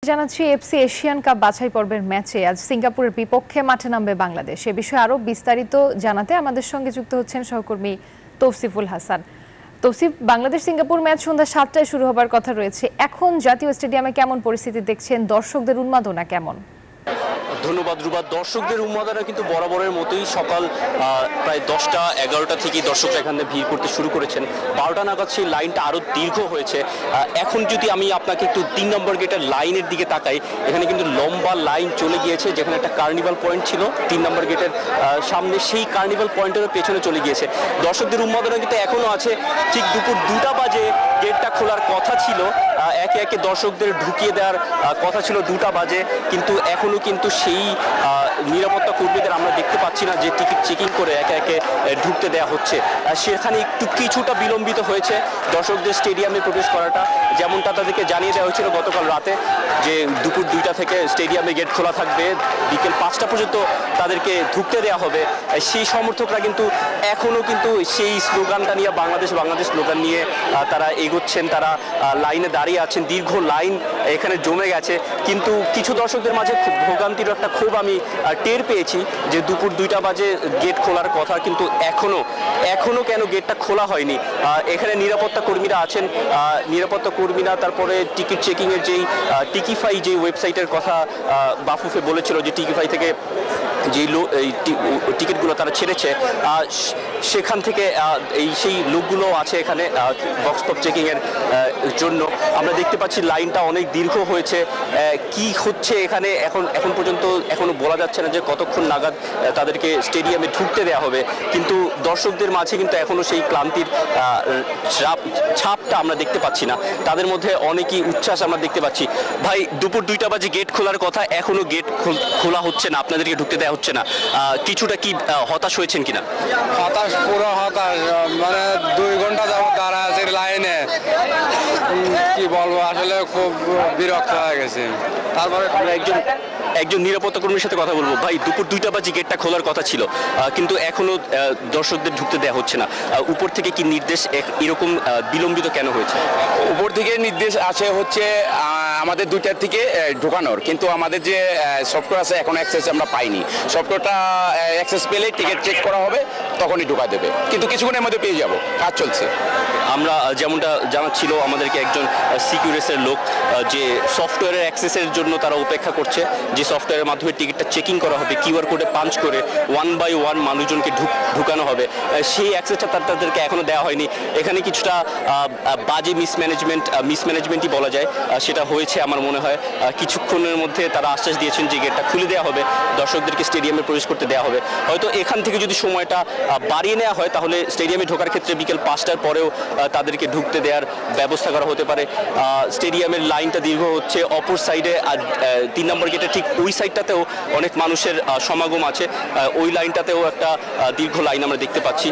জানাচ্ছি FC Asian cup বাছাই পর্বের ম্যাচে আজ সিঙ্গাপুরের বিপক্ষে মাঠে নামবে বাংলাদেশ। এ বিষয়ে আরো বিস্তারিত জানাতে আমাদের সঙ্গে যুক্ত হচ্ছেন সহকর্মী তৌসিফুল হাসান। তৌসিফ, বাংলাদেশ সিঙ্গাপুর ম্যাচ সন্ধ্যা ৭টায় শুরু হবার কথা রয়েছে। এখন জাতীয় স্টেডিয়ামে কেমন পরিস্থিতি দেখছেন? দর্শকদের উন্মাদনা কেমন? ধন্যবাদ রুবা। দর্শকদের উন্মাদনা কিন্তু বরাবরের মতোই সকাল প্রায় 10টা-11টা থেকে দর্শকরা এখানে ভিড় করতে শুরু করেছেন। 12টা নাগাদ সেই লাইনটা আরও দীর্ঘ হয়েছে। এখন যদি আমি আপনাকে একটু 3 নম্বর গেটের লাইনের দিকে তাকাই, এখানে কিন্তু লম্বা লাইন চলে গিয়েছে। যেখানে একটা কার্নিভাল পয়েন্ট ছিল 3 নম্বর গেটের সামনে, সেই কার্নিভাল পয়েন্টের পেছনে চলে গিয়েছে। দর্শকদের উন্মাদনা কিন্তু এখনও আছে। ঠিক দুপুর 2টা বাজে গেটটা খোলার কথা ছিল, একে একে দর্শকদের ঢুকিয়ে দেওয়ার কথা ছিল 2টা বাজে, কিন্তু এখনও কিন্তু সেই নিরাপত্তা কর্মীদের আমরা দেখতে পাচ্ছি না যে টিকিট চেকিং করে একে একে ঢুকতে দেওয়া হচ্ছে। সেখানে কিছুটা বিলম্বিত হয়েছে দর্শকদের স্টেডিয়ামে প্রবেশ করাটা, যেমনটা তাদেরকে জানিয়ে দেওয়া হয়েছিল গতকাল রাতে যে দুপুর 2টা থেকে স্টেডিয়ামে গেট খোলা থাকবে, বিকেল 5টা পর্যন্ত তাদেরকে ঢুকতে দেওয়া হবে। সেই সমর্থকরা কিন্তু এখনও কিন্তু সেই স্লোগানটা নিয়ে বাংলাদেশ স্লোগান নিয়ে তারা এগোচ্ছেন, তারা লাইনে দাঁড়িয়ে আছেন। দীর্ঘ লাইন এখানে জমে গেছে, কিন্তু কিছু দর্শকদের মাঝে ভোগান্তির একটা ক্ষোভ আমি টের পেয়েছি যে দুপুর 2টা বাজে গেট খোলার কথা, কিন্তু এখনো কেন গেটটা খোলা হয়নি। এখানে নিরাপত্তা কর্মীরা আছেন, নিরাপত্তা কর্মীরা তারপরে টিকিট চেকিংয়ের যেই টিকিফাই যে ওয়েবসাইটের কথা বাফুফে বলেছিল যে টিকিফাই থেকে যেই টিকিটগুলো তারা ছেড়েছে, সেখান থেকে সেই লোকগুলো আছে এখানে বক্স পপ চেকিংয়ের জন্য। আমরা দেখতে পাচ্ছি লাইনটা অনেক দীর্ঘ হয়েছে। কি হচ্ছে এখানে এখন পর্যন্ত এখনো বলা যাচ্ছে না যে কতক্ষণ নাগাদ তাদেরকে স্টেডিয়ামে ঢুকতে দেওয়া হবে, কিন্তু দর্শকদের মাঝে কিন্তু এখনো সেই ক্লান্তির ছাপটা আমরা দেখতে পাচ্ছি না। তাদের মধ্যে অনেকই উচ্ছ্বাস আমরা দেখতে পাচ্ছি। ভাই, দুপুর 2টা বাজে গেট খোলার কথা, এখনো গেট খোলা হচ্ছে না, আপনাদেরকে ঢুকতে দেওয়া হচ্ছে না। কিছুটা কি হতাশ হয়েছেন কিনা? হতাশ, পুরো হতাশ। মানে 2 ঘন্টা যাবত দাঁড়া আছে লাইনে, কি বলবো, আসলে খুব বিরক্ত হয়ে গেছে। তারপরে আমরা একজন নিরাপত্তা কর্মীর সাথে কথা বলবো। ভাই, দুপুর 2টা বাজে গেটটা খোলার কথা ছিল, কিন্তু এখনো দর্শকদের ঢুকতে দেওয়া হচ্ছে না। উপর থেকে কি নির্দেশ এরকম বিলম্বিত কেন হয়েছে? উপর থেকে নির্দেশ আছে হচ্ছে আমাদের 2টার থেকে ঢোকানোর, কিন্তু আমাদের যে সফটওয়্যার আছে এখন অ্যাক্সেস আমরা পাইনি। সফটওয়্যারটা অ্যাক্সেস পেলে টিকিট চেক করা হবে, তখনই ঢোকা দেবে, কিন্তু কিছুক্ষণের মধ্যে পেয়ে যাব, কাজ চলছে। আমরা যেমনটা জানাচ্ছিল আমাদেরকে একজন সিকিউরিটির লোক যে সফটওয়্যারের অ্যাক্সেসের জন্য তারা অপেক্ষা করছে, যে সফটওয়্যারের মাধ্যমে টিকিটটা চেকিং করা হবে, কিউআর কোডে পাঞ্চ করে 1 বাই 1 মানুষজনকে ঢুকানো হবে। সেই অ্যাক্সেসটা তাদেরকে এখনও দেওয়া হয়নি। এখানে কিছুটা বাজে মিসম্যানেজমেন্টই বলা যায়, সেটা হয়েছে আমার মনে হয়। কিছুক্ষণের মধ্যে তারা আশ্বাস দিয়েছেন যে গেটটা খুলে দেওয়া হবে, দর্শকদেরকে স্টেডিয়ামে প্রবেশ করতে দেওয়া হবে। হয়তো এখান থেকে যদি সময়টা বাড়িয়ে নেওয়া হয় তাহলে স্টেডিয়ামে ঢোকার ক্ষেত্রে বিকেল 5টার পরেও তাদেরকে ঢুকতে দেওয়ার ব্যবস্থা করা হতে পারে। স্টেডিয়ামের লাইনটা দীর্ঘ হচ্ছে, অপর সাইডে 3 নম্বর গেটের ঠিক ওই সাইডটাতেও অনেক মানুষের সমাগম আছে, ওই লাইনটাতেও একটা দীর্ঘ লাইন আমরা দেখতে পাচ্ছি।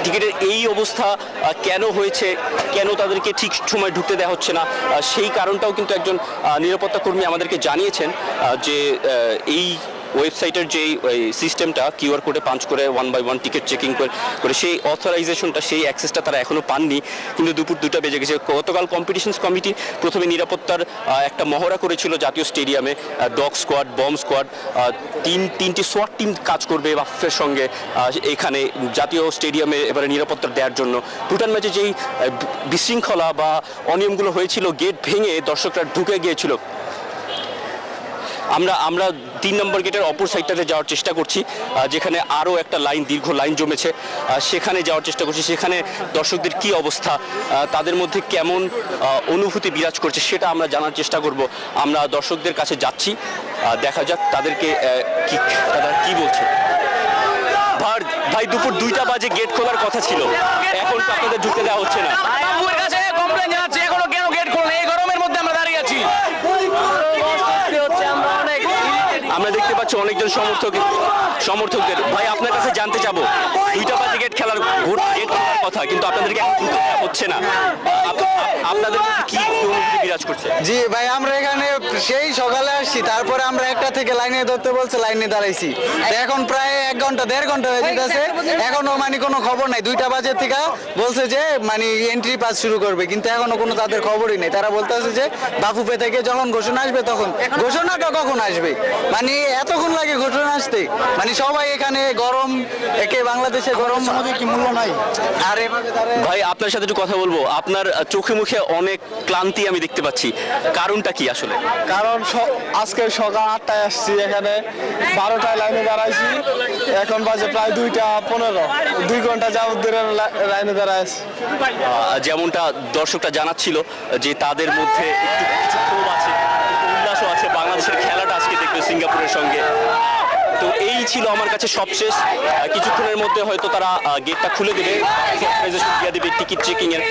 টিকিটের এই অবস্থা কেন হয়েছে, কেন তাদেরকে ঠিক সময় ঢুকতে দেওয়া হচ্ছে না, সেই কারণটাও কিন্তু একজন নিরাপত্তা কর্মী আমাদেরকে জানিয়েছেন যে এই ওয়েবসাইটের যে সিস্টেমটা কিউআর কোডে পাঞ্চ করে 1 বাই 1 টিকিট চেকিং করে সেই অথরাইজেশনটা, সেই অ্যাক্সেসটা তারা এখনও পাননি, কিন্তু দুপুর 2টা বেজে গেছে। গতকাল কম্পিটিশনস কমিটি প্রথমে নিরাপত্তার একটা মহড়া করেছিল জাতীয় স্টেডিয়ামে, ডগ স্কোয়াড, বম্ব স্কোয়াড, তিনটি সোয়াট টিম কাজ করবে বাফুফের সঙ্গে এখানে জাতীয় স্টেডিয়ামে এবারে নিরাপত্তা দেওয়ার জন্য। ভুটান ম্যাচে যেই বিশৃঙ্খলা বা অনিয়মগুলো হয়েছিল, গেট ভেঙে দর্শকরা ঢুকে গিয়েছিল, আমরা 3 নম্বর গেটের অপর সাইডটাতে যাওয়ার চেষ্টা করছি, যেখানে আরও একটা দীর্ঘ লাইন জমেছে, সেখানে যাওয়ার চেষ্টা করছি। সেখানে দর্শকদের কি অবস্থা, তাদের মধ্যে কেমন অনুভূতি বিরাজ করছে, সেটা আমরা জানার চেষ্টা করব। আমরা দর্শকদের কাছে যাচ্ছি, দেখা যাক তারা কি বলছে। ভাই, দুপুর 2টা বাজে গেট খোলার কথা ছিল, এখন তো আপনাদের ঢুকতে দেওয়া হচ্ছে না। আমরা দেখতে পাচ্ছি অনেকজন সমর্থকদের। ভাই আপনার কাছে জানতে চাবো, 2টা বাজে গেট খেলার কথা, কিন্তু আপনাদেরকে এখন ঘুরতে দেওয়া হচ্ছে না, আপনাদের মধ্যে কি অনুভূতি বিরাজ করছে? জি ভাই, আমরা এখানে সেই সকালে আসছি, তারপরে আমরা 1টা থেকে লাইনে ধরতে বলছে, লাইনে দাঁড়াইছি। তো এখন প্রায় 1 ঘন্টা 1.5 ঘন্টা হয়ে যেতেছে, এখনো মানে কোনো খবর নাই। 2টা বাজে থেকে বলছে যে মানে এন্ট্রি পাস শুরু করবে, কিন্তু এখনো কোনো তাদের খবরই নেই। তারা বলতেছে যে বাফুফে থেকে যখন ঘোষণা আসবে তখন। ঘোষণাটা কখন আসবে? মানে এতক্ষণ লাগে ঘোষণা আসতে? মানে সবাই এখানে গরম, একে বাংলাদেশে গরম আমাদের কি মূল্য নাই? আর ভাই আপনার সাথে একটু কথা বলবো, আপনার চোখে মুখে অনেক ক্লান্তি আমি দেখতে পাচ্ছি, কারণটা কি আসলে? কারণ আজকে সকাল 8টায় আসছি, এখানে 12টায় লাইনে দাঁড়াইছি, এখন বাজে প্রায় 2:15, 2 ঘন্টা যাবত ধরে লাইনে দাঁড়াইছি। যেমনটা দর্শকরা জানাচ্ছিল যে তাদের মধ্যে একটু কিছু ক্ষোভ আছে, একটু উল্লাসও আছে, বাংলাদেশের খেলাটা আজকে দেখবে সিঙ্গাপুরের সঙ্গে। তো এই ছিল আমার কাছে সবশেষ, কিছুক্ষণের মধ্যে হয়তো তারা গেটটা খুলে দেবে, দিয়ে দেবে টিকিট চেকিং এর,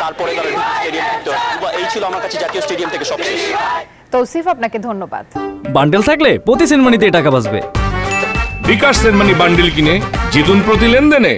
তারপরে তারা স্টেডিয়াম ঢুকতে হবে। এই ছিল আমার কাছে জাতীয় স্টেডিয়াম থেকে সবশেষ। তৌসিফ, আপনাকে ধন্যবাদ। বান্ডেল থাকলে প্রতি সেনমানিতে টাকা বাঁচবে। বিকাশ সেনমানি বান্ডেল কিনে জিতুন প্রতি লেনদেনে।